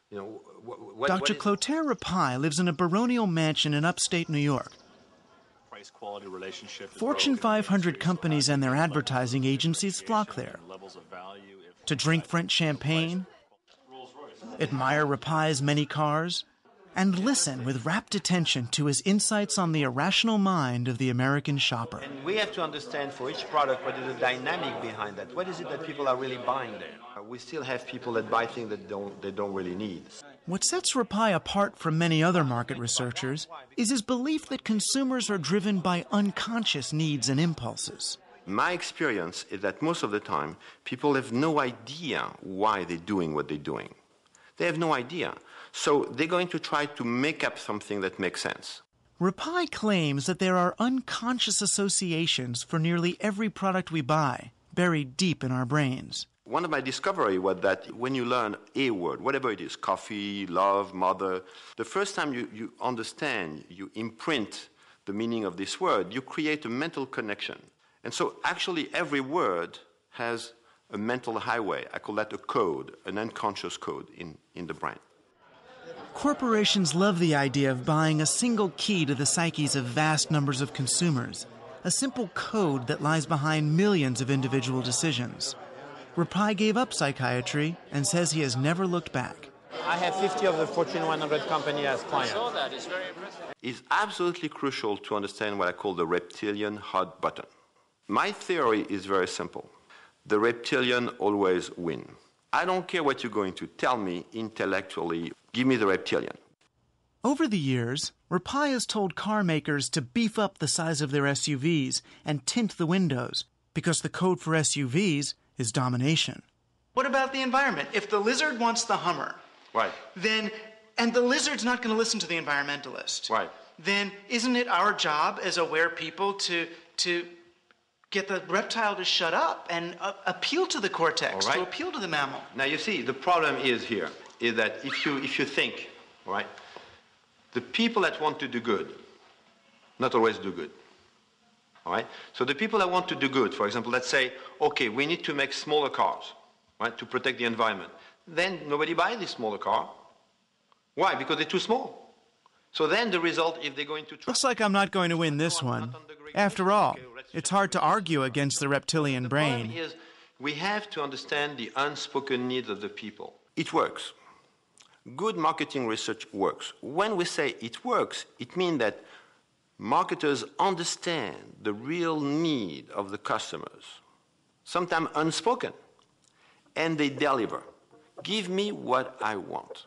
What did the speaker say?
You know, Dr. Clotaire Rapaille lives in a baronial mansion in upstate New York. Price-quality relationship. Fortune 500 companies and their advertising agencies flock there to drink French champagne, admire Rapaille's many cars, and listen with rapt attention to his insights on the irrational mind of the American shopper. And we have to understand for each product what is the dynamic behind that. What is it that people are really buying there? We still have people that buy things that they don't really need. What sets Rapaille apart from many other market researchers is his belief that consumers are driven by unconscious needs and impulses. My experience is that most of the time, people have no idea why they're doing what they're doing. They have no idea. So they're going to try to make up something that makes sense. Rapaille claims that there are unconscious associations for nearly every product we buy, buried deep in our brains. One of my discoveries was that when you learn a word, whatever it is, coffee, love, mother, the first time you understand, you imprint the meaning of this word, you create a mental connection. And so actually every word has a mental highway. I call that a code, an unconscious code in the brain. Corporations love the idea of buying a single key to the psyches of vast numbers of consumers, a simple code that lies behind millions of individual decisions. Rapaille gave up psychiatry and says he has never looked back. I have 50 of the Fortune 100 company as clients. I saw that. It's very impressive. It's absolutely crucial to understand what I call the reptilian hot button. My theory is very simple. The reptilian always win. I don't care what you're going to tell me intellectually. Give me the reptilian. Over the years, Rapaille has told car makers to beef up the size of their SUVs and tint the windows because the code for SUVs is domination. What about the environment? If the lizard wants the Hummer, Right. and the lizard's not going to listen to the environmentalist, Right. then isn't it our job as aware people to get the reptile to shut up and appeal to the cortex, All right. to appeal to the mammal? Now you see, the problem is that if you think, right, the people that want to do good, not always do good. All right? So the people that want to do good, for example, let's say, okay, we need to make smaller cars, right, to protect the environment. Then nobody buys this smaller car. Why? Because they're too small. So then the result, if they're going to try... Looks like I'm not going to win this one. After all, it's hard to argue against the reptilian brain. The problem is we have to understand the unspoken needs of the people. It works. Good marketing research works. When we say it works, it means that marketers understand the real need of the customers, sometimes unspoken, and they deliver. Give me what I want.